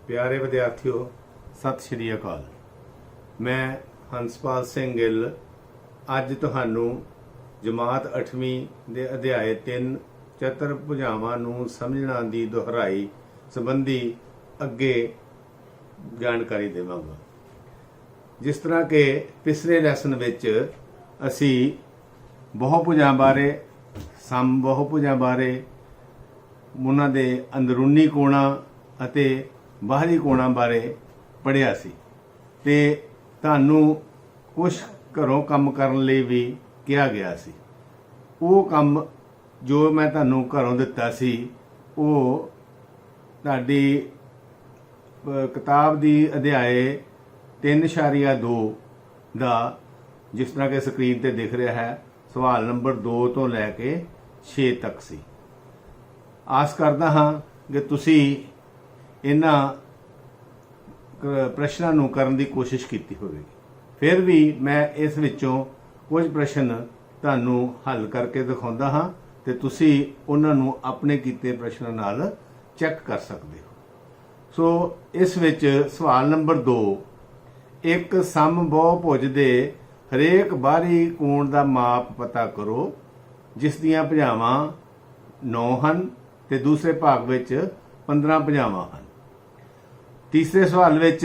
प्यारे विद्यार्थियों, सत श्री अकाल। मैं हंसपाल सिंह गिल अज तुहानू जमात 8वीं दे अध्याय 3 चतुर्भुजावां नूं समझना दी दोहराई संबंधी अगे जानकारी देवांगा। जिस तरह के पिछले लैसन विच असी बहुभुजां बारे, सम बहुभुजां बारे, उन्हां दे अंदरूनी कोणां अते बाहरी कोणां बारे पढ़िया सी ते तुहानू कुछ घरों काम करन लई भी कहा गया सी। वो काम जो मैं तुहानू घरों दिता सी वो तुहाडी किताब दी अध्याय 3.2 दा जिस तरह के स्क्रीन ते दिख रहा है सवाल नंबर 2 तो लैके 6 तक सी। आस करदा हाँ कि तुसी इन्हां प्रश्नां नूं करन दी कोशिश कीती होवेगी। फिर भी मैं इस विचों कुछ प्रश्न तुहानू हल करके दिखाउंदा हाँ ते तुसी उन्हां नूं अपने कीते प्रश्नां नाल चैक कर सकदे हो। सो इस विच सवाल नंबर 2, एक सम बहुभुज दे हरेक बाहरी कोण दा माप पता करो जिस दियां भुजावां 9 हन ते दूसरे भाग विच 15 भुजावां हन। तीसरे सवाल विच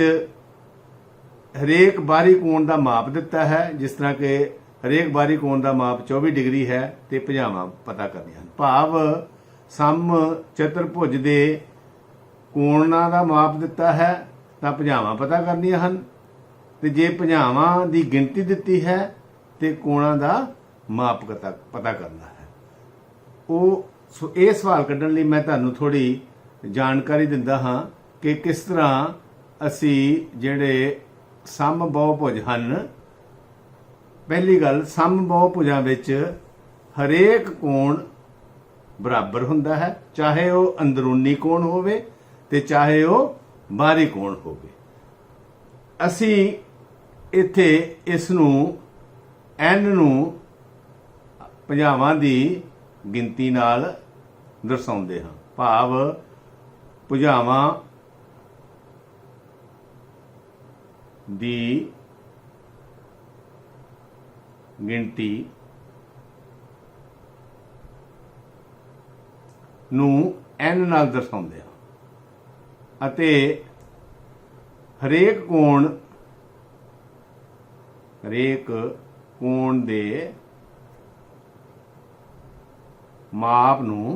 हरेक बाहरी कोण दा माप दिता है, जिस तरह के हरेक बाहरी कोण दा माप 24 डिग्री है ते भुजावां पता करनियां हन। भाव सम चतुर्भुज दे कोणां दा माप दिता है तां भुजावां पता करनियां हन ते जे भुजावां दी गिनती दिती है ते कोणां दा माप पता करना है। वो ये सवाल कढ़न लई मैं तुहानू थोड़ी जानकारी दिंदा हाँ कि किस तरह असी जिहड़े सम बहुभुज हन। पहली गल, सम बहुभुजां विच हरेक कोण बराबर हुंदा है, चाहे वो अंदरूनी कोण होवे ते चाहे वो बाहरी कोण होवे। असी इत्थे इस नूं n नूं भुजावां दी गिनती नाल दर्शाउंदे हां। भाव भुजावां दी गिनती नूं n नाल दर्शाउंदे हां अते हरेक कोण दे माप नूं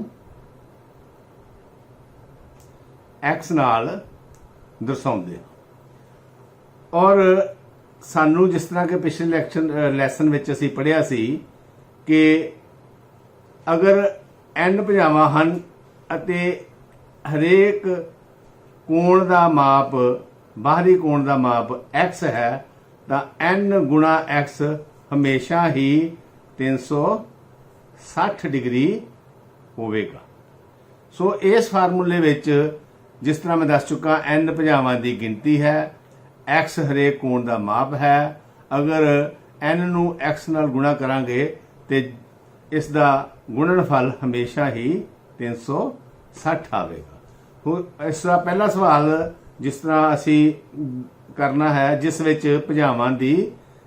x नाल दर्शाउंदे हां। और सानू जिस तरह के पिछले लैसन विच असीं पढ़िया सी कि अगर n भुजावां हन अते हरेक कोण दा माप, बाहरी कोण दा माप x है तां n गुणा x हमेशा ही 360 डिग्री होवेगा। सो इस फार्मूले विच जिस तरह मैं दस चुका, n भुजावां दी गिनती है, x हरेक कोण दा माप है। अगर n नूं x नाल गुणा करांगे ते इस दा गुणनफल हमेशा ही 360 आवेगा। इस दा पहला सवाल जिस तरह असी करना है जिस विच भुजावां दी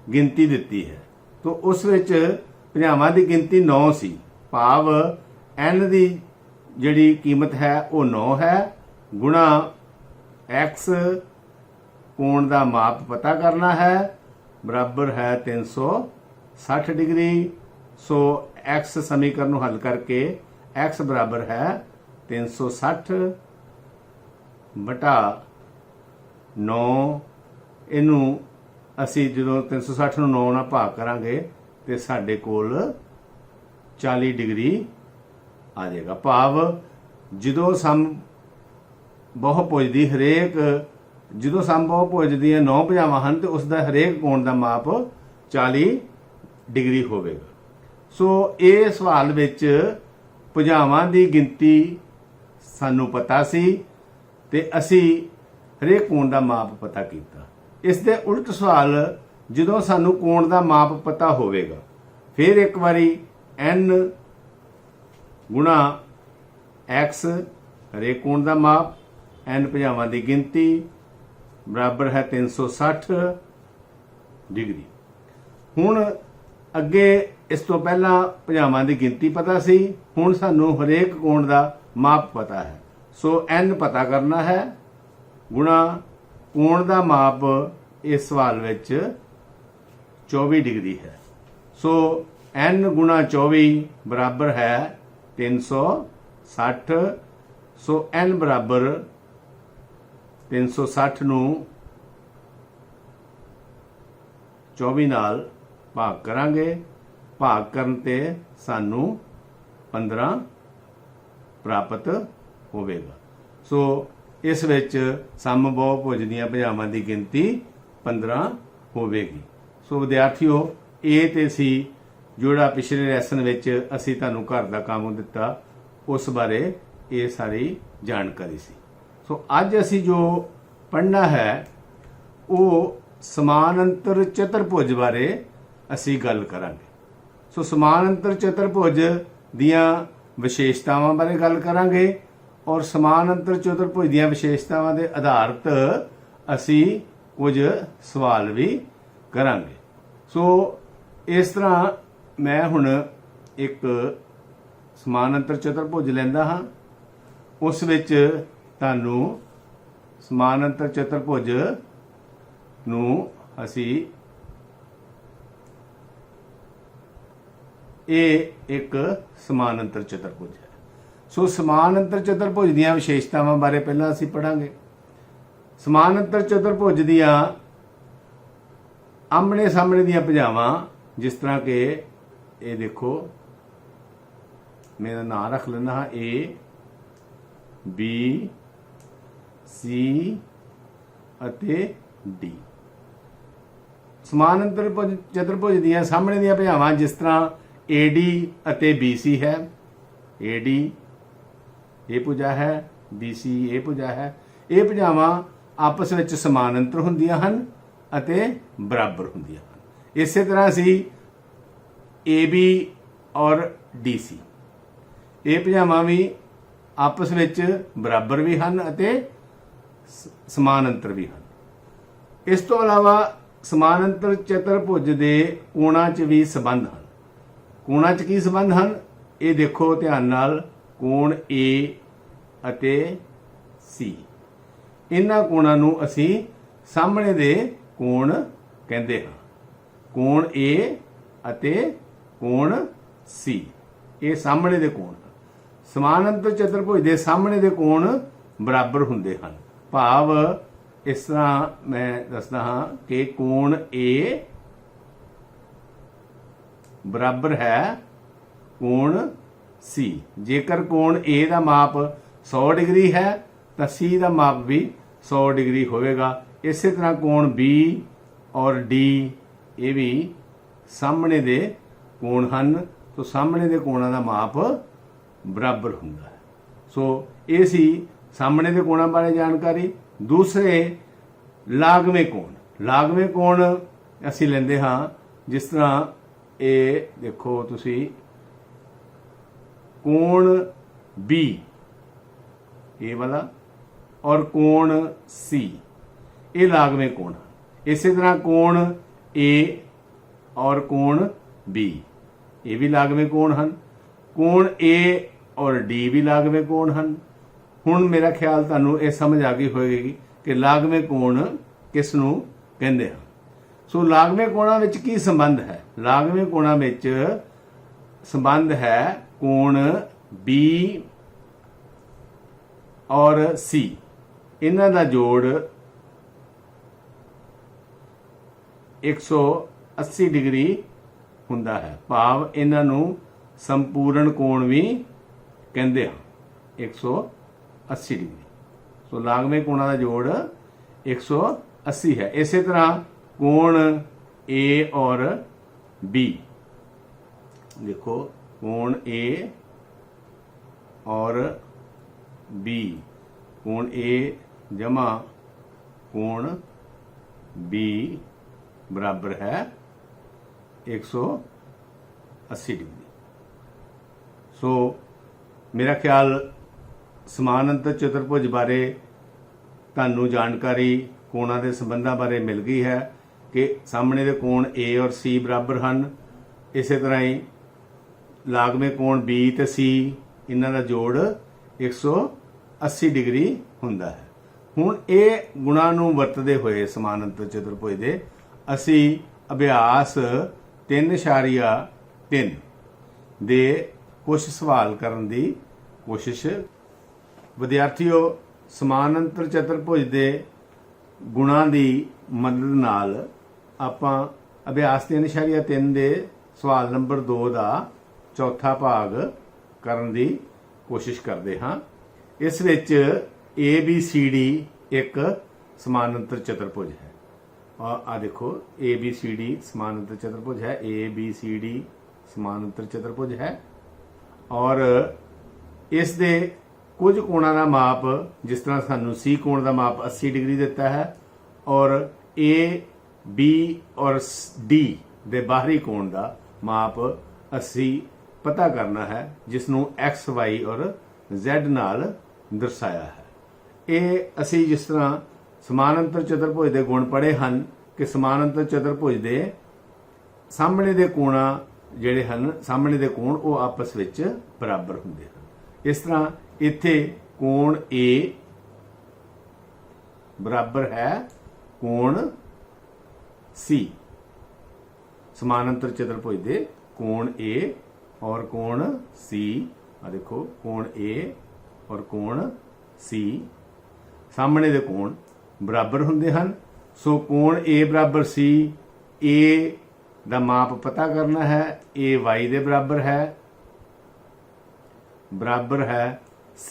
गिनती दिती है, तो उस विच भुजावां दी गिनती 9 सी। भाव n दी जिहड़ी कीमत है वो 9 है गुणा x कोण दा माप पता करना है बराबर है 360 डिग्री। सो x समीकरण हल करके x बराबर है 360 बटा 9। इनू असी जो 360 नूं 9 नाल भाग करांगे तो साडे कोल 40 डिग्री आ जाएगा। भाव जो सम बहुभुज दी जो सम बहुभुज दी 9 भुजावां हन तो उसका हरेक कोण दा माप 40 डिग्री होवेगा। सो ये सवाल विच भुजावां दी गिनती सानू पता सी ते असी हरेक कोण दा माप पता कीता। इस दे उल्ट सवाल जो सानू कोण दा माप पता होवेगा, फिर एक बारी n गुणा x हरेक कोण दा माप n ਭੁਜਾਵਾਂ ਦੀ ਗਿਣਤੀ बराबर है 360 डिग्री। हुण अगे इस तो पहला भुजावां की गिनती पता सी, हुण सानू हरेक कोण का माप पता है। सो n पता करना है गुणा कोण का माप इस सवाल विच 24 डिग्री है। सो n गुणा 24 बराबर है 360। सो n बराबर 360 ਨੂੰ 24 ਨਾਲ ਭਾਗ ਕਰਾਂਗੇ। ਭਾਗ ਕਰਨ ਤੇ ਸਾਨੂੰ 15 ਪ੍ਰਾਪਤ ਹੋਵੇਗਾ। ਸੋ ਇਸ ਵਿੱਚ ਸਮ ਬਹੁਭੁਜ ਦੀਆਂ ਭੁਜਾਵਾਂ ਦੀ ਗਿਣਤੀ 15 ਹੋਵੇਗੀ। ਸੋ ਵਿਦਿਆਰਥੀਓ, ਇਹ ਤੇ ਸੀ ਜਿਹੜਾ ਪਿਛਲੇ ਲੈਸਨ ਵਿੱਚ ਅਸੀਂ ਤੁਹਾਨੂੰ ਘਰ ਦਾ ਕੰਮ ਦਿੱਤਾ, ਉਸ ਬਾਰੇ ਇਹ ਸਾਰੀ ਜਾਣਕਾਰੀ ਸੀ। सो अज असी जो पढ़ना है वो समानांतर चतुर्भुज बारे असी गल करांगे। सो समानांतर चतुर्भुज दियां विशेषतावां बारे गल करांगे और समानांतर चतुर्भुज दियां विशेषतावां दे आधारित असी कुछ सवाल भी करांगे। सो इस तरह मैं हुण एक समानांतर चतुर्भुज लैंदा हां, उस विच ਤੁਹਾਨੂੰ समानांतर चतुर्भुज ਨੂੰ ਅਸੀਂ ਇਹ ਇੱਕ समानांतर चतुर्भुज है। सो समानांतर चतुर्भुज ਦੀਆਂ ਵਿਸ਼ੇਸ਼ਤਾਵਾਂ ਬਾਰੇ ਪਹਿਲਾਂ ਅਸੀਂ ਪੜਾਂਗੇ। समानांतर चतुर्भुज ਦੀਆਂ ਆਮਣੇ ਸਾਹਮਣੇ ਦੀਆਂ ਭੁਜਾਵਾਂ, ਜਿਸ ਤਰ੍ਹਾਂ ਕਿ ਇਹ ਦੇਖੋ, ਮੇਰਾ ਨਾਮ ਰੱਖ ਲੈਣਾ ਹਾਂ A B C ਅਤੇ D। समानांतर चतुर्भुज ਦੀਆਂ ਸਾਹਮਣੇ ਦੀਆਂ ਭੁਜਾਵਾਂ ਜਿਸ ਤਰ੍ਹਾਂ AD ਅਤੇ BC ਹੈ। AD ਇਹ ਭੁਜਾ ਹੈ, BC ਇਹ ਭੁਜਾ ਹੈ। ਇਹ ਭੁਜਾਵਾਂ ਆਪਸ ਵਿੱਚ ਸਮਾਨਾਂਤਰ ਹੁੰਦੀਆਂ ਹਨ ਅਤੇ ਬਰਾਬਰ ਹੁੰਦੀਆਂ ਹਨ। ਇਸੇ ਤਰ੍ਹਾਂ ਅਸੀਂ AB ਔਰ DC, ਇਹ ਭੁਜਾਵਾਂ ਵੀ आपस ਵਿੱਚ बराबर भी ਹਨ ਅਤੇ समानांतर भी ਹਨ। ਇਸ ਤੋਂ ਇਲਾਵਾ समानांतर चतुर्भुज ਦੇ ਕੋਣਾਂ 'ਚ ਵੀ ਸੰਬੰਧ ਹਨ। ਕੋਣਾਂ 'ਚ ਕੀ ਸੰਬੰਧ ਹਨ ਇਹ ਦੇਖੋ ਧਿਆਨ ਨਾਲ। ਕੋਣ A ਅਤੇ C, ਇਹਨਾਂ ਕੋਣਾਂ ਨੂੰ ਅਸੀਂ ਸਾਹਮਣੇ ਦੇ ਕੋਣ ਕਹਿੰਦੇ ਹਾਂ। ਕੋਣ A ਅਤੇ ਕੋਣ C ਇਹ ਸਾਹਮਣੇ ਦੇ ਕੋਣ। समानांतर चतुर्भुज ਦੇ ਸਾਹਮਣੇ ਦੇ ਕੋਣ ਬਰਾਬਰ ਹੁੰਦੇ ਹਨ। ਭਾਵ ਇਸ ਤਰ੍ਹਾਂ ਮੈਂ ਦੱਸਦਾ ਹਾਂ ਕਿ ਕੋਣ A ਬਰਾਬਰ ਹੈ ਕੋਣ C। ਜੇਕਰ ਕੋਣ A ਦਾ ਮਾਪ 100 ਡਿਗਰੀ ਹੈ ਤਾਂ C ਦਾ ਮਾਪ ਵੀ 100 ਡਿਗਰੀ ਹੋਵੇਗਾ। ਇਸੇ ਤਰ੍ਹਾਂ ਕੋਣ B ਔਰ D ਇਹ ਵੀ ਸਾਹਮਣੇ ਦੇ ਕੋਣ ਹਨ। ਤਾਂ ਸਾਹਮਣੇ ਦੇ ਕੋਣਾਂ ਦਾ ਮਾਪ बराबर ਹੁੰਦਾ ਹੈ। सो ਇਹ ਸੀ ਸਾਹਮਣੇ ਦੇ ਕੋਣਾਂ ਬਾਰੇ ਜਾਣਕਾਰੀ। ਦੂਸਰੇ ਲਾਗਵੇਂ ਕੋਣ। ਲਾਗਵੇਂ ਕੋਣ ਅਸੀਂ ਲੈਂਦੇ ਹਾਂ ਜਿਸ ਤਰ੍ਹਾਂ ਇਹ ਦੇਖੋ ਤੁਸੀਂ, ਕੋਣ B ਇਹ ਵਾਲਾ ਔਰ ਕੋਣ C ਇਹ ਲਾਗਵੇਂ ਕੋਣ ਹਨ। ਇਸੇ ਤਰ੍ਹਾਂ ਕੋਣ A ਔਰ ਕੋਣ B ਇਹ ਵੀ ਲਾਗਵੇਂ ਕੋਣ ਹਨ। ਕੋਣ A ਔਰ D ਵੀ ਲਾਗਵੇਂ ਕੋਣ ਹਨ। ਹੁਣ ਮੇਰਾ ਖਿਆਲ ਤੁਹਾਨੂੰ ਇਹ ਸਮਝ ਆ ਗਈ ਹੋਵੇਗੀ ਕਿ ਲਾਗਵੇਂ ਕੋਣ ਕਿਸ ਨੂੰ ਕਹਿੰਦੇ ਹਨ। ਸੋ ਲਾਗਵੇਂ ਕੋਣਾਂ ਵਿੱਚ ਕੀ ਸੰਬੰਧ ਹੈ? ਲਾਗਵੇਂ ਕੋਣਾਂ ਵਿੱਚ ਸੰਬੰਧ ਹੈ ਕੋਣ B ਔਰ C, ਇਹਨਾਂ ਦਾ ਜੋੜ 180 डिग्री ਹੁੰਦਾ ਹੈ। ਭਾਵ ਇਹਨਾਂ ਨੂੰ संपूर्ण कोण भी कहते हैं 180 डिग्री। सो लागवें कोणों का जोड़ 180 है। इसी तरह कोण A और B देखो, कोण A और B, कोण A जमा कोण B बराबर है 180 डिग्री। सो मेरा ख्याल समानांतर चतुर्भुज बारे ਤੁਹਾਨੂੰ ਜਾਣਕਾਰੀ ਕੋਣਾਂ ਦੇ ਸੰਬੰਧਾਂ ਬਾਰੇ ਮਿਲ ਗਈ ਹੈ ਕਿ ਸਾਹਮਣੇ ਦੇ ਕੋਣ A ਔਰ C ਬਰਾਬਰ ਹਨ। ਇਸੇ ਤਰ੍ਹਾਂ ਹੀ ਲਾਗਵੇਂ ਕੋਣ B ਤੇ C ਇਹਨਾਂ ਦਾ ਜੋੜ 180 ਡਿਗਰੀ ਹੁੰਦਾ ਹੈ। ਹੁਣ ਇਹ ਗੁਣਾਂ ਨੂੰ ਵਰਤਦੇ ਹੋਏ ਸਮਾਨੰਤਰ ਚਤੁਰਭੁਜ ਦੇ ਅਸੀਂ ਅਭਿਆਸ 3.3 ਦੇ ਕੁਝ ਸਵਾਲ ਕਰਨ ਦੀ ਕੋਸ਼ਿਸ਼। ਵਿਦਿਆਰਥੀਓ, ਸਮਾਨੰਤਰ ਚਤੁਰਭੁਜ ਦੇ ਗੁਣਾਂ ਦੀ ਮਦਦ ਨਾਲ ਆਪਾਂ ਅਭਿਆਸ 3.3 ਦੇ ਸਵਾਲ ਨੰਬਰ 2 ਦਾ ਚੌਥਾ ਭਾਗ ਕਰਨ ਦੀ ਕੋਸ਼ਿਸ਼ ਕਰਦੇ ਹਾਂ। ਇਸ ਵਿੱਚ ABCD ਇੱਕ ਸਮਾਨੰਤਰ ਚਤੁਰਭੁਜ ਹੈ। ਆ ਦੇਖੋ ABCD ਸਮਾਨੰਤਰ ਚਤੁਰਭੁਜ ਹੈ। ABCD ਸਮਾਨੰਤਰ ਚਤੁਰਭੁਜ ਹੈ ਔਰ ਇਸ ਦੇ ਕੁਝ ਕੋਣਾਂ ਦਾ ਮਾਪ, ਜਿਸ ਤਰ੍ਹਾਂ ਸਾਨੂੰ C ਕੋਣ ਦਾ ਮਾਪ 80 ਡਿਗਰੀ ਦਿੱਤਾ ਹੈ ਔਰ A, B ਔਰ D ਦੇ ਬਾਹਰੀ ਕੋਣ ਦਾ ਮਾਪ ਅਸੀਂ ਪਤਾ ਕਰਨਾ ਹੈ, ਜਿਸ ਨੂੰ X, Y ਔਰ Z ਨਾਲ ਦਰਸਾਇਆ ਹੈ। ਇਹ ਅਸੀਂ ਜਿਸ ਤਰ੍ਹਾਂ ਸਮਾਨੰਤਰ ਚਤੁਰਭੁਜ ਦੇ ਗੁਣ ਪੜ੍ਹੇ ਹਨ ਕਿ ਸਮਾਨੰਤਰ ਚਤੁਰਭੁਜ ਦੇ ਸਾਹਮਣੇ ਦੇ ਕੋਣਾਂ ਜਿਹੜੇ ਹਨ, ਸਾਹਮਣੇ ਦੇ ਕੋਣ ਉਹ ਆਪਸ ਵਿੱਚ ਬਰਾਬਰ ਹੁੰਦੇ ਹਨ। ਇਸ ਤਰ੍ਹਾਂ ਇੱਥੇ ਕੋਣ A ਬਰਾਬਰ ਹੈ ਕੋਣ C। ਸਮਾਨੰਤਰ ਚਤੁਰਭੁਜ ਦੇ ਕੋਣ A ਔਰ ਕੋਣ C, ਆ ਦੇਖੋ ਕੋਣ A ਔਰ ਕੋਣ C ਸਾਹਮਣੇ ਦੇ ਕੋਣ ਬਰਾਬਰ ਹੁੰਦੇ ਹਨ। ਸੋ ਕੋਣ A ਬਰਾਬਰ C, A ਦਾ ਮਾਪ ਪਤਾ ਕਰਨਾ ਹੈ। A Y ਦੇ ਬਰਾਬਰ ਹੈ C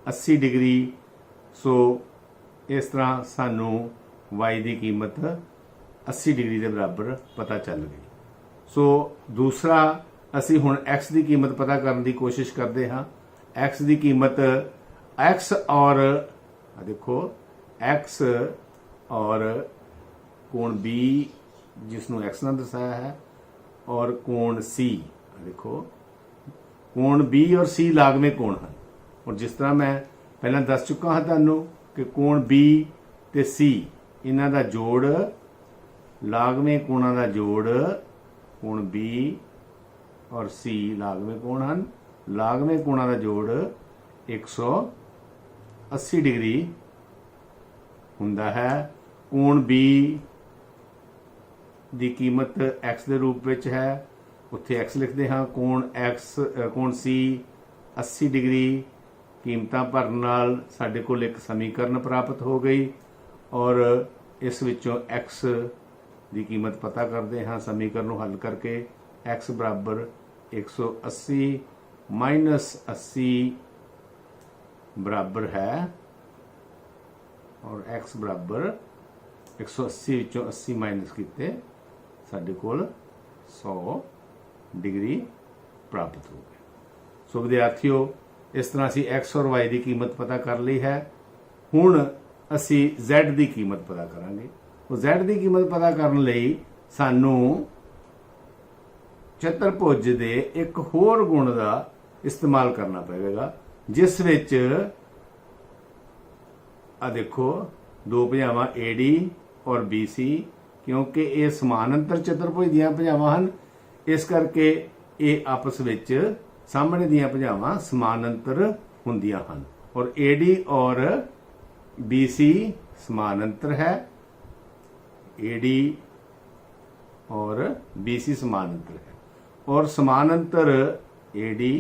80 ਡਿਗਰੀ। ਸੋ ਇਸ ਤਰ੍ਹਾਂ ਸਾਨੂੰ Y ਦੀ ਕੀਮਤ 80 ਡਿਗਰੀ ਦੇ ਬਰਾਬਰ ਪਤਾ ਚੱਲ ਗਈ। ਸੋ ਦੂਸਰਾ ਅਸੀਂ ਹੁਣ X ਦੀ ਕੀਮਤ ਪਤਾ ਕਰਨ ਦੀ ਕੋਸ਼ਿਸ਼ ਕਰਦੇ ਹਾਂ। X ਦੀ ਕੀਮਤ X ਔਰ ਦੇਖੋ X ਔਰ ਕੋਣ B ਜਿਸ ਨੂੰ X ਨਾਲ ਦਰਸਾਇਆ ਹੈ ਔਰ ਕੋਣ C, ਦੇਖੋ ਕੋਣ B ਔਰ C ਲਾਗਵੇਂ ਕੋਣ ਹਨ। ਔਰ ਜਿਸ ਤਰ੍ਹਾਂ ਮੈਂ ਪਹਿਲਾਂ ਦੱਸ ਚੁੱਕਾ ਹਾਂ ਤੁਹਾਨੂੰ ਕਿ ਕੋਣ B ਤੇ C ਇਹਨਾਂ ਦਾ ਜੋੜ, ਲਾਗਵੇਂ ਕੋਣਾਂ ਦਾ ਜੋੜ, ਕੋਣ B ਔਰ C ਲਾਗਵੇਂ ਕੋਣ ਹਨ। ਲਾਗਵੇਂ ਕੋਣਾਂ ਦਾ ਜੋੜ 180 ਡਿਗਰੀ ਹੁੰਦਾ ਹੈ। ਕੋਣ B ਦੀ ਕੀਮਤ X ਦੇ ਰੂਪ ਵਿੱਚ ਹੈ, ਉੱਥੇ X ਲਿਖਦੇ ਹਾਂ। ਕੋਣ C 80 ਡਿਗਰੀ ਕੀਮਤਾਂ ਭਰਨ ਨਾਲ ਸਾਡੇ ਕੋਲ ਇੱਕ ਸਮੀਕਰਨ ਪ੍ਰਾਪਤ ਹੋ ਗਈ ਔਰ ਇਸ ਵਿੱਚੋਂ X ਦੀ ਕੀਮਤ ਪਤਾ ਕਰਦੇ ਹਾਂ। ਸਮੀਕਰਨ ਨੂੰ ਹੱਲ ਕਰਕੇ X ਬਰਾਬਰ 180 ਮਾਈਨਸ 80 ਬਰਾਬਰ ਹੈ ਔਰ X ਬਰਾਬਰ 180 ਵਿੱਚੋਂ 80 ਮਾਈਨਸ ਕੀਤੇ ਸਾਡੇ ਕੋਲ 100 ਡਿਗਰੀ ਪ੍ਰਾਪਤ ਹੋ ਗਈ। ਸੋ ਵਿਦਿਆਰਥੀਓ, ਇਸ ਤਰ੍ਹਾਂ ਅਸੀਂ X ਔਰ Y ਦੀ ਕੀਮਤ ਪਤਾ ਕਰ ਲਈ ਹੈ। ਹੁਣ ਅਸੀਂ Z ਦੀ ਕੀਮਤ ਪਤਾ ਕਰਾਂਗੇ। ਉਹ Z ਦੀ ਕੀਮਤ ਪਤਾ ਕਰਨ ਲਈ ਸਾਨੂੰ ਚਤੁਰਭੁਜ ਦੇ ਇੱਕ ਹੋਰ ਗੁਣ ਦਾ ਇਸਤੇਮਾਲ ਕਰਨਾ ਪਵੇਗਾ, ਜਿਸ ਵਿੱਚ ਆ ਦੇਖੋ ਦੋ ਭੁਜਾਵਾਂ AD ਔਰ BC, ਕਿਉਂਕਿ ਇਹ ਸਮਾਨੰਤਰ ਚਤੁਰਭੁਜ ਦੀਆਂ ਭੁਜਾਵਾਂ ਹਨ, ਇਸ ਕਰਕੇ ਇਹ ਆਪਸ ਵਿੱਚ ਸਾਹਮਣੇ ਦੀਆਂ ਭੁਜਾਵਾਂ ਸਮਾਨੰਤਰ ਹੁੰਦੀਆਂ ਹਨ ਔਰ AD ਔਰ BC ਸਮਾਨੰਤਰ ਹੈ। AD और BC समानांतर है और समानांतर AD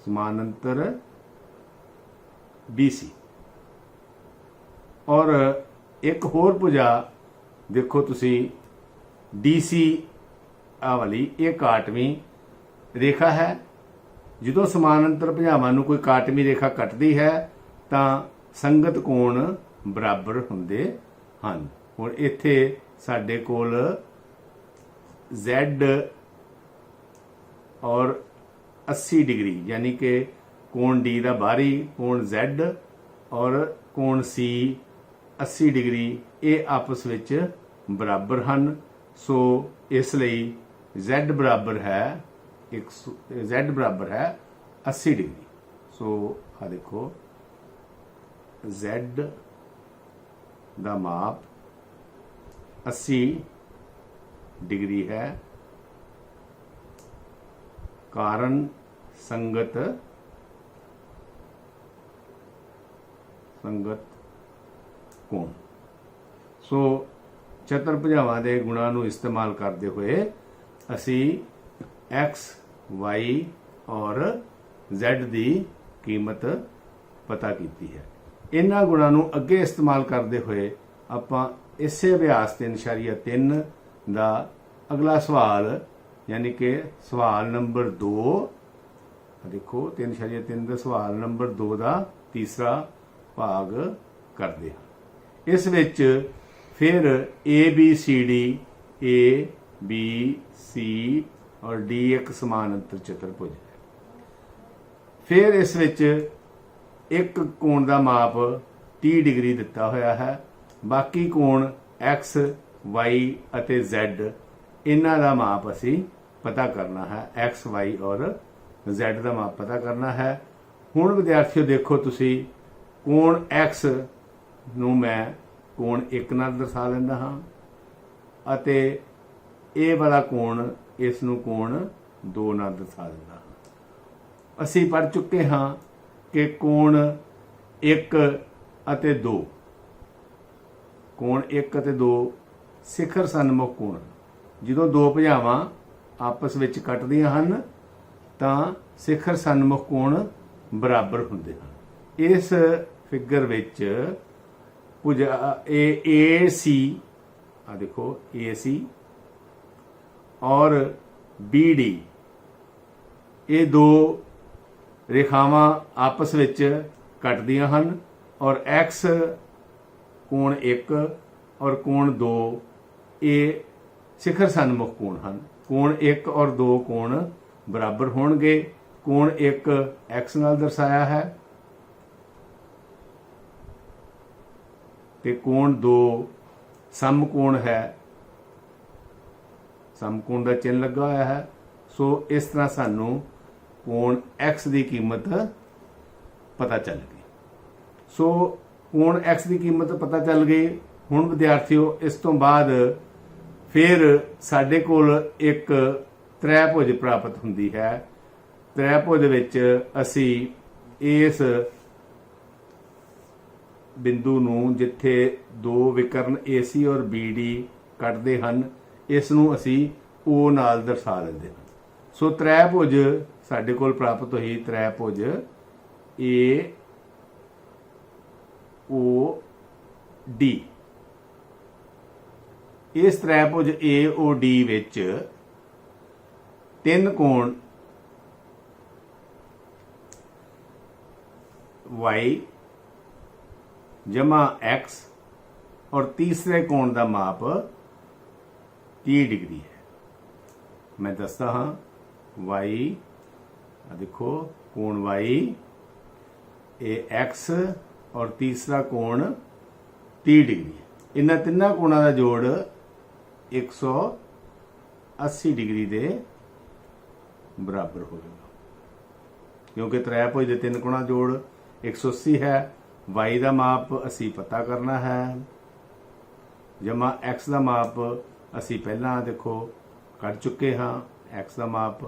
समानांतर BC और एक होर भुजा देखो तुसी DC आ वाली ये काटवीं रेखा है। जो समानांतर भुजावां नूं कोई काटवीं रेखा कटदी है तां संगत कोण बराबर हुंदे हन। हुण इत्थे साडे कोल Z और 80 डिग्री यानी कि कोण D दा बाहरी कोण Z और कोण C 80 डिग्री ये आपस विच बराबर हन। सो इसलिए Z बराबर है Z बराबर है 80 डिग्री। सो आ देखो Z ਦਾ ਮਾਪ 80 डिग्री है। कारण संगत कोण। सो चतुर्भुजावां दे गुणां नूं इस्तेमाल करते हुए असी एक्स वाई और Z की कीमत पता की है। इन्हां गुणां नूं अगे इस्तेमाल करते हुए आपां इसे अभ्यास 3.3 ਦਾ अगला सवाल यानी कि सवाल नंबर 2 देखो 3.3 ਦਾ सवाल नंबर 2 ਦਾ तीसरा भाग करते हैं। इस विच फिर A B C और D एक समान अंतर चतुर्भुज है। फिर इस विच एक कोण का माप 30 डिग्री दिता होया है। बाकी कोण X Y ਅਤੇ Z इन्हां दा माप असी पता करना है। X Y और Z का माप पता करना है। हुण विद्यार्थियों देखो तुसी कोण X नूं मैं कोण 1 नाल दर्शा लैंदा हां ਅਤੇ ਇਹ वाला कोण इस नूं कोण 2 नाल दर्शा दिंदा हां। असी पढ़ चुके हां कि कोण 1 ਅਤੇ 2 कोण 1 ਅਤੇ 2 ਸਿਖਰ ਸਨਮੁਖ ਕੋਣ। ਜਦੋਂ ਦੋ ਭੁਜਾਵਾਂ ਆਪਸ ਵਿੱਚ ਕੱਟਦੀਆਂ ਹਨ ਤਾਂ ਸਿਖਰ ਸਨਮੁਖ ਕੋਣ ਬਰਾਬਰ ਹੁੰਦੇ ਹਨ। ਇਸ ਫਿਗਰ ਵਿੱਚ ਭੁਜਾ AC ਆ ਦੇਖੋ AC और BD ਇਹ ਦੋ ਰੇਖਾਵਾਂ ਆਪਸ ਵਿੱਚ ਕੱਟਦੀਆਂ ਹਨ और X ਕੋਣ 1 और कोण 2 ये शिखर सन्मुख कोण हैं। कोण 1 और 2 कोण बराबर होणगे। कोण 1 X नाल दर्शाया है ते कोण 2 समकोण है। समकोण का चिन्ह लगा हुआ है। सो इस तरह सानू कोण X की कीमत पता चल गई। सो कोण X की कीमत पता चल गई। हुण विद्यार्थियों इस तो बाद फिर साडे कोल एक त्रिभुज प्राप्त हुंदी है। त्रिभुज विच असी इस बिंदु नूं जिथे दो विकर्ण AC और BD कटदे हन इस नूं असी O नाल दर्शा लैंदे हां। सो त्रिभुज साडे कोल प्राप्त होई त्रिभुज AOD। इस त्रिभुज AOD विच 3 कोण Y जमा X और तीसरे कोण का माप 30 डिग्री है। मैं दसदा हाँ Y देखो कोण Y ये X और तीसरा कोण 30 डिग्री है। इन्हां तिन्हां कोणां दा जोड़ 180 डिग्री के बराबर होगा क्योंकि त्रिभुज के 3 कोणां जोड़ 180 है। Y का माप असी पता करना है जमा X का माप असी पहला देखो कर चुके हाँ। X का माप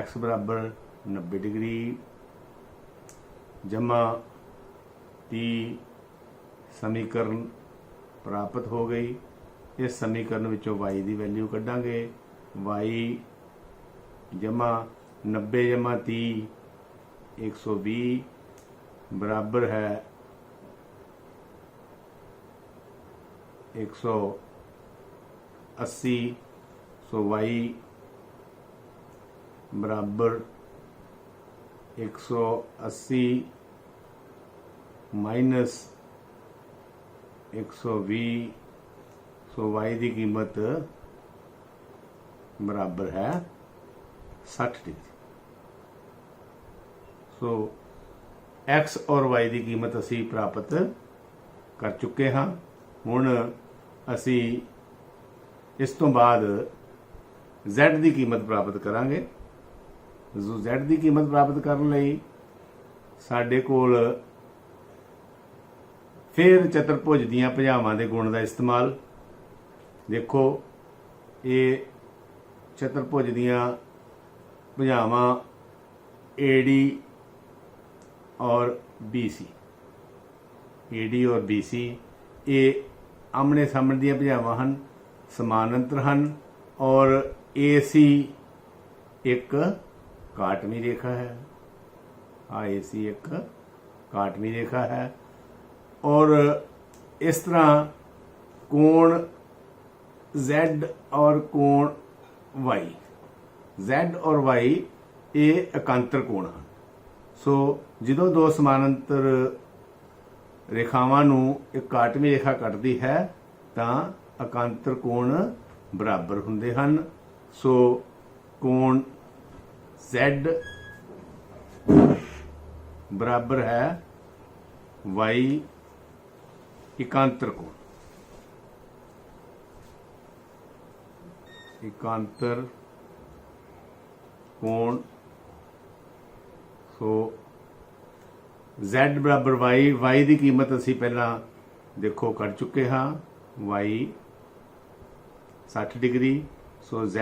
X बराबर 90 डिग्री जमा 30 समीकरण प्राप्त हो गई। इस समीकरण विचों Y की वैल्यू कढ़ांगे। Y जमा 90 जमा 30 120 बराबर है 180। सो Y बराबर 180 माइनस 120। सो Y की कीमत बराबर है 60 डिग्री। सो X और Y की कीमत असी प्राप्त कर चुके हाँ। हुण असी इस तो बाद Z की कीमत प्राप्त करांगे। जो Z की कीमत प्राप्त करने लई साडे कोल फिर चतुर्भुज दीयां भुजावां दे गुण का इस्तेमाल। देखो ये चतुर्भुज दीयां भुजावां AD और BC, AD और BC ये आमने सामने दीयां भुजावां हन, समानांतर हन, और AC एक काटवी रेखा है। AC एक काटवी रेखा है। और इस तरह कोण Z और कोण Y, Z और Y ये एकांतर कोण हैं। सो जो दो समानांतर रेखावां नूं एक काटवी रेखा कटदी है तां एकांतर कोण बराबर हुंदे हन। सो कोण Z बराबर है Y एकांतर कोण, एकांतर कोण। सो Z बराबर Y की कीमत असी पहला देखो कर चुके हाँ, Y 60 डिग्री। सो Z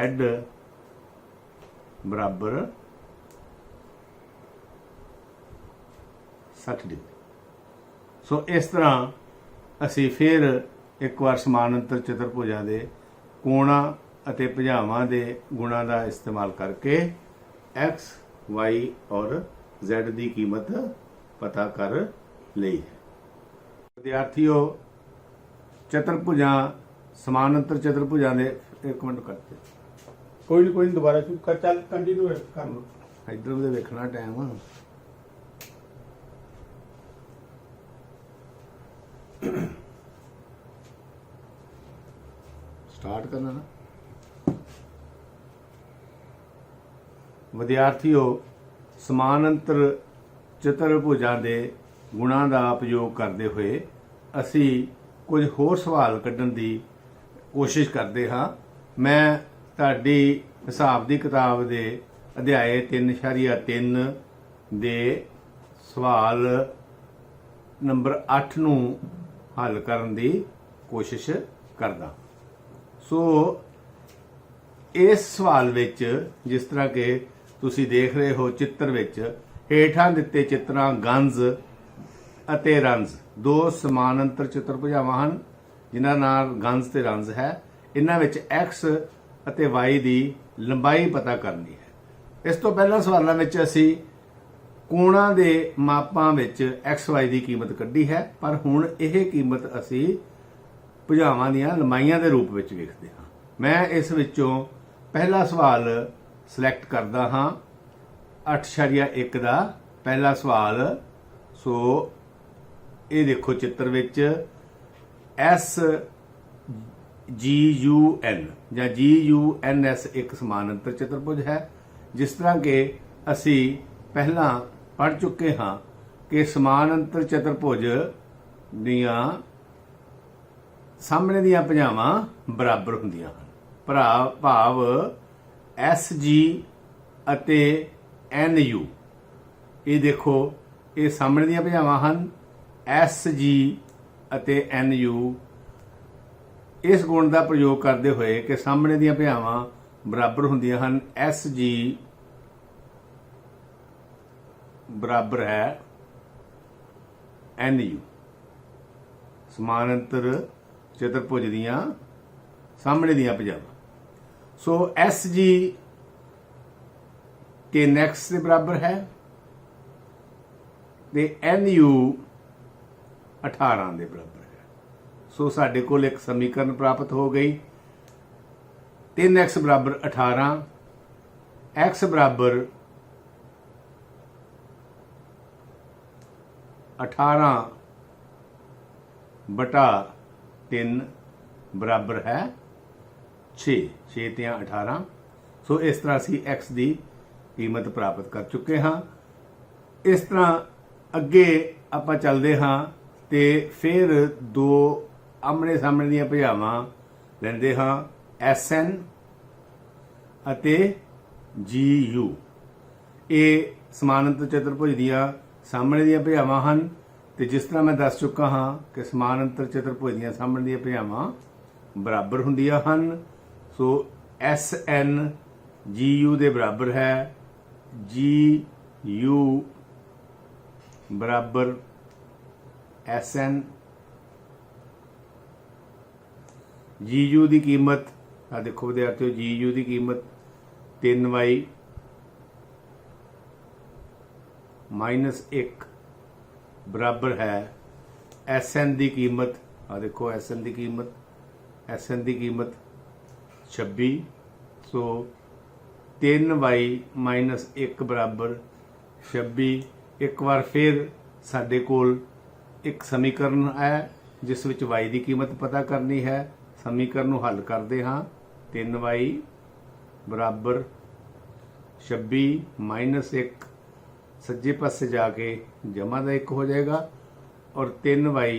बराबर 60 डिग्री। सो इस तरह असी फिर एक बार समानांतर चतुर्भुजां दे कोणां अते भुजावां दे गुणां का इस्तेमाल करके X, Y और Z की कीमत पता कर ली है। विद्यार्थियों चतुर्भुजां समानांतर चतुर्भुजां दे एक मिनट करते कोई नहीं दोबारा कर, चल कंटिन्यू कर लो। इधर उधर देखना टाइम स्टार्ट करना ना। विद्यार्थियों समानांतर चतुर्भुजां दे गुणां दा उपयोग करते हुए असी कुछ होर सवाल कढ़न की कोशिश करते हाँ। मैं तुहाडी हिसाब की किताब दे अध्याय 3.3 दे सवाल नंबर 8 नूं हल करन दी कोशिश करदा। सो इस सवाल विच जिस तरह के तुसी देख रहे हो चित्र विच हेठां दिते चित्रां गंज अते रंज दो समानांतर चतुर्भुजावां हन जिन्हां नाल गंज ते रंज है। इन्हां विच X अते Y दी लंबाई पता करनी है। इस तो पहला सवालों में असी कोणां दे मापां विच XY की कीमत कढ़ी है, पर हुण यह कीमत असी भुजावां दीयां लंबाइयां दे रूप विच वेखदे हां। मैं इस विचों पहला सवाल सिलेक्ट करदा हां 8.1 का पहला सवाल। सो ये देखो चित्र विच SGUN या GUNS एक समानांतर चतुर्भुज है। जिस तरह के असी पहला पढ़ चुके हाँ कि समानांतर चतुर्भुज दियां सामने दियां भुजावां बराबर हुंदियां हन। भाव SG अते NU ये देखो ये सामने दियां भुजावां हन। SG अते NU इस गुण का प्रयोग करते हुए कि सामने दियां भुजावां बराबर हुंदियां हन। SG बराबर है NU समानांतर चतुर्भुज दियां सामने दियां भुजावां। सो SG 3x के बराबर है ते NU 18 के बराबर है। सो साडे कोल एक समीकरण प्राप्त हो गई। 3x बराबर 18, x बराबर 18/3 बराबर है 6, 6 ते 18। सो इस तरह असी x की कीमत प्राप्त कर चुके हाँ। इस तरह अगे आपां चलते हाँ ते फिर दो आमने सामने दियां भुजावां लैंदे हाँ SN अते GU। ये समानांतर चतुर्भुज दियां सामने दियां भुजावां हन ਤੇ ਜਿਸ ਤਰ੍ਹਾਂ ਮੈਂ ਦੱਸ ਚੁੱਕਾ ਹਾਂ ਕਿ ਸਮਾਨਾਂਤਰ ਚਤੁਰਭੁਜ ਦੀਆਂ ਸਾਹਮਣੇ ਦੀਆਂ ਭੁਜਾਵਾਂ ਬਰਾਬਰ ਹੁੰਦੀਆਂ ਹਨ। ਸੋ SN GU ਦੇ ਬਰਾਬਰ ਹੈ। GU ਬਰਾਬਰ SN। GU ਦੀ ਕੀਮਤ ਆ ਦੇਖੋ ਵਿਦਿਆਰਥੀਓ, GU ਦੀ ਕੀਮਤ 3y ਮਾਈਨਸ 1 ਬਰਾਬਰ ਹੈ SN ਦੀ ਕੀਮਤ, ਆ ਦੇਖੋ SN ਦੀ ਕੀਮਤ 26। ਸੋ 3y ਮਾਈਨਸ 1 ਬਰਾਬਰ 26। ਇੱਕ ਵਾਰ ਫਿਰ ਸਾਡੇ ਕੋਲ ਇੱਕ ਸਮੀਕਰਨ ਹੈ ਜਿਸ ਵਿੱਚ y ਦੀ ਕੀਮਤ ਪਤਾ ਕਰਨੀ ਹੈ। ਸਮੀਕਰਨ ਨੂੰ ਹੱਲ ਕਰਦੇ ਹਾਂ। 3y ਬਰਾਬਰ 26 ਮਾਈਨਸ 1 ਸੱਜੇ ਪਾਸੇ ਜਾ ਕੇ ਜਮਾ ਦਾ 1 ਹੋ ਜਾਏਗਾ ਔਰ 3y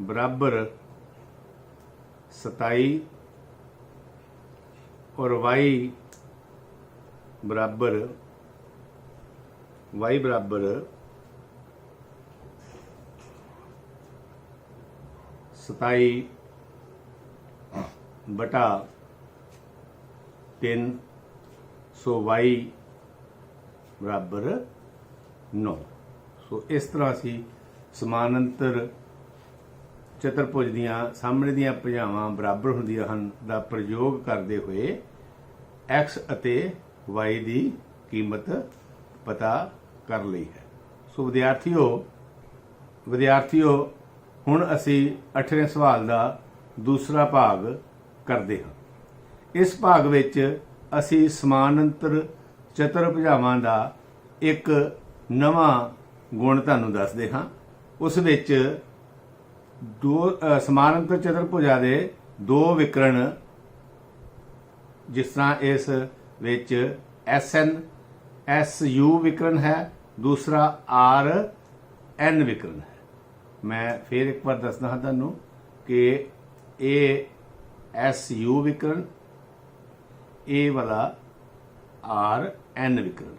बराबर 27 और y बराबर 27 बटा 3। सो y बराबर 9। सो इस तरह असी समानांतर चतुर्भुज ਦੀਆਂ ਸਾਹਮਣੇ ਦੀਆਂ ਭੁਜਾਵਾਂ ਬਰਾਬਰ ਹੁੰਦੀਆਂ ਹਨ ਦਾ ਪ੍ਰਯੋਗ ਕਰਦੇ ਹੋਏ x ਅਤੇ y ਦੀ ਕੀਮਤ ਪਤਾ ਕਰ ਲਈ ਹੈ। ਸੋ ਵਿਦਿਆਰਥੀਓ ਹੁਣ ਅਸੀਂ 8ਵੇਂ ਸਵਾਲ ਦਾ ਦੂਸਰਾ ਭਾਗ ਕਰਦੇ ਹਾਂ। ਇਸ ਭਾਗ ਵਿੱਚ ਅਸੀਂ ਸਮਾਨਾਂਤਰ ਚਤੁਰਭੁਜਾਵਾਂ ਦਾ ਇੱਕ ਨਵਾਂ ਗੁਣ ਤੁਹਾਨੂੰ ਦੱਸਦੇ ਹਾਂ। ਉਸ ਵਿੱਚ समानांतर चतुर्भुजा ਦੇ ਦੋ ਵਿਕਰਨ, ਜਿਸ ਤਰ੍ਹਾਂ ਇਸ ਵਿੱਚ SU ਵਿਕਰਨ ਹੈ, ਦੂਸਰਾ RN ਵਿਕਰਨ ਹੈ। ਮੈਂ ਫਿਰ ਇੱਕ ਵਾਰ ਦੱਸਦਾ ਹਾਂ ਤੁਹਾਨੂੰ ਕਿ ਇਹ SU ਵਿਕਰਨ, ਇਹ ਵਾਲਾ RN ਵਿਕਰਨ,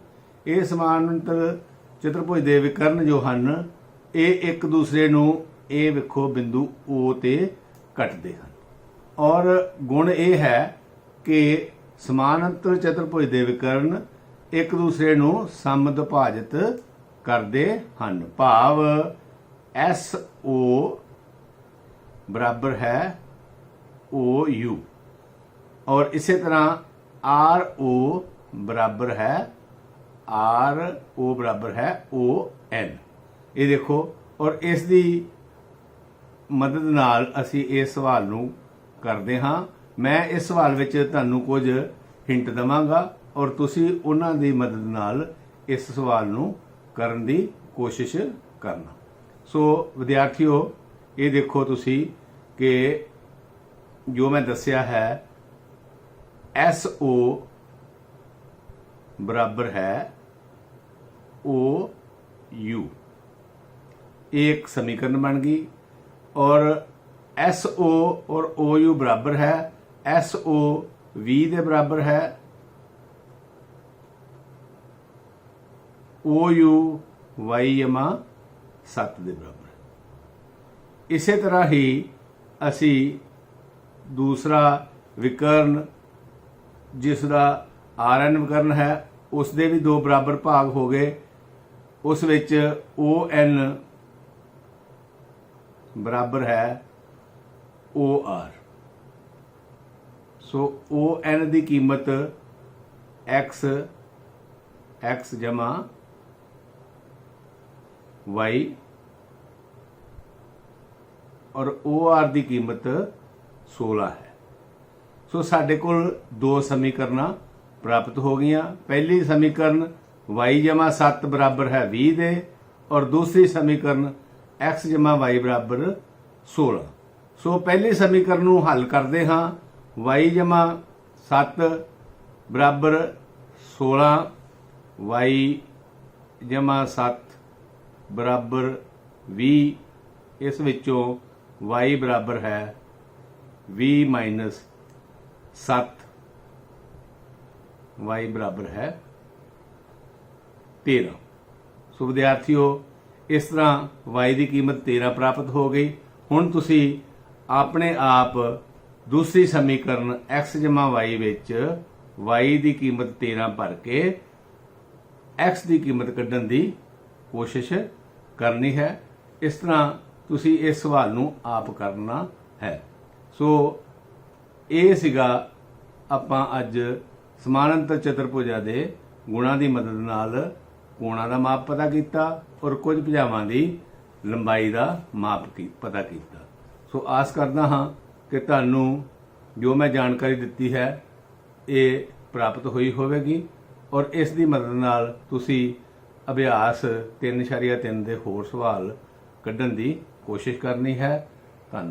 ਇਹ ਸਮਾਨਾਂਤਰ ਚਤੁਰਭੁਜ ਦੇ ਵਿਕਰਨ ਜੋ ਹਨ ਇਹ ਇੱਕ ਦੂਸਰੇ ਨੂੰ ਇਹ ਵੇਖੋ ਬਿੰਦੂ O ਤੇ ਕੱਟਦੇ ਹਨ। ਔਰ ਗੁਣ ਇਹ ਹੈ ਕਿ ਸਮਾਨਾਂਤਰ ਚਤੁਰਭੁਜ ਦੇ ਵਿਕਰਨ ਇੱਕ ਦੂਸਰੇ ਨੂੰ ਸਮਦੁਭਾਜਿਤ ਕਰਦੇ ਹਨ। ਭਾਵ SO ਬਰਾਬਰ ਹੈ OU ਔਰ ਇਸੇ ਤਰ੍ਹਾਂ RO ਬਰਾਬਰ ਹੈ ON। ਇਹ ਦੇਖੋ ਔਰ ਇਸ ਦੀ ਮਦਦ ਨਾਲ ਅਸੀਂ ਇਸ ਸਵਾਲ ਨੂੰ ਕਰਦੇ ਹਾਂ। ਮੈਂ ਇਸ ਸਵਾਲ ਵਿੱਚ ਤੁਹਾਨੂੰ ਕੁਝ ਹਿੰਟ ਦਵਾਂਗਾ ਔਰ ਤੁਸੀਂ ਉਹਨਾਂ ਦੀ ਮਦਦ ਨਾਲ ਇਸ ਸਵਾਲ ਨੂੰ ਕਰਨ ਦੀ ਕੋਸ਼ਿਸ਼ ਕਰਨਾ। ਸੋ ਵਿਦਿਆਰਥੀਓ ਇਹ ਦੇਖੋ ਤੁਸੀਂ ਕਿ ਜੋ ਮੈਂ ਦੱਸਿਆ ਹੈ SO ਬਰਾਬਰ ਹੈ OU, एक समीकरण बन गई और SO और OU बराबर है। SO 20 के बराबर है, OU y 7 के बराबर है। इसी तरह ही असी दूसरा विकर्ण जिसका RN विकर्ण है उसके भी दो बराबर भाग हो गए। उस विच ON बराबर है OR। सो ON की कीमत x जमा y और OR की कीमत 16 है। सो साडे कोल दो समीकरण प्राप्त हो गई। पहली समीकरण y जमा 7 बराबर है 20 दे और दूसरी समीकरण x जमा y बराबर 16। सो पहली समीकरण ਨੂੰ हल करते हाँ। y जमा 7 बराबर 16, y जमा 7 बराबर 20, इस विचों y बराबर है 20 माइनस 7, y बराबर है 13। सो विद्यार्थियों ਇਸ ਤਰ੍ਹਾਂ y ਦੀ ਕੀਮਤ 13 ਪ੍ਰਾਪਤ ਹੋ ਗਈ। ਹੁਣ ਤੁਸੀਂ ਆਪਣੇ ਆਪ ਦੂਸਰੀ ਸਮੀਕਰਨ x y ਵਿੱਚ y ਦੀ ਕੀਮਤ 13 ਭਰ ਕੇ x ਦੀ ਕੀਮਤ ਕੱਢਣ ਦੀ ਕੋਸ਼ਿਸ਼ ਕਰਨੀ ਹੈ। ਇਸ ਤਰ੍ਹਾਂ ਤੁਸੀਂ ਇਸ ਸਵਾਲ ਨੂੰ ਆਪ ਕਰਨਾ ਹੈ। ਸੋ ਇਹ ਸੀਗਾ ਆਪਾਂ ਅੱਜ ਸਮਾਨਾਂਤਰ ਚਤੁਰਭੁਜਾਂ ਦੇ ਗੁਣਾਂ ਦੀ ਮਦਦ ਨਾਲ ਕੋਣਾਂ ਦਾ ਮਾਪ ਪਤਾ ਕੀਤਾ ਔਰ ਕੁਝ ਭੁਜਾਵਾਂ ਦੀ ਲੰਬਾਈ ਦਾ ਮਾਪ ਪਤਾ ਕੀਤਾ। ਸੋ ਆਸ ਕਰਦਾ ਹਾਂ ਕਿ ਤੁਹਾਨੂੰ ਜੋ ਮੈਂ ਜਾਣਕਾਰੀ ਦਿੱਤੀ ਹੈ ਇਹ ਪ੍ਰਾਪਤ ਹੋਈ ਹੋਵੇਗੀ ਔਰ ਇਸ ਦੀ ਮਦਦ ਨਾਲ ਤੁਸੀਂ ਅਭਿਆਸ 3.3 ਦੇ ਹੋਰ ਸਵਾਲ ਕੱਢਣ ਦੀ ਕੋਸ਼ਿਸ਼ ਕਰਨੀ ਹੈ।